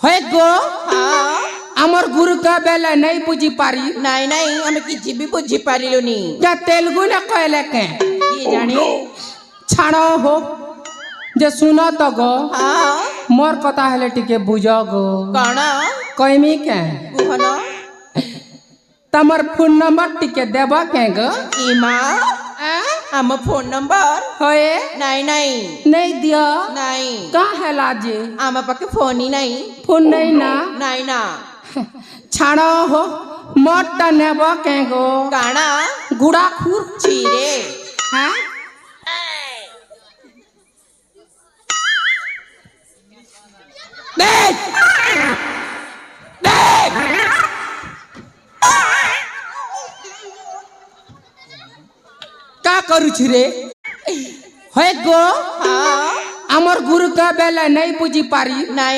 है गो हाँ आमर गुरु का बेला नहीं बुझी पारी नहीं नहीं हमें किसी भी बुझी पारिलुनी क्या तेलुगु ने कहले के ये जाने छाड़ो हो जे सुनो तो गो हाँ मोर कथा हेले टिके बुझो गो कौन कहमी के कुहन तमर फोन नंबर टिके देबा के गो इमा हम फोन नंबर होए नहीं नहीं नहीं दिया नहीं का है लाजे हम पाके फोन ही नहीं फोन नहीं ना नहीं ना छाड़ो हो मोट नेबा के गो काना गुड़ा खुर चीरे हैं देख देख का करू छी रे है गो हाँ आमर गुरु का बेला नहीं बुझी पारी नहीं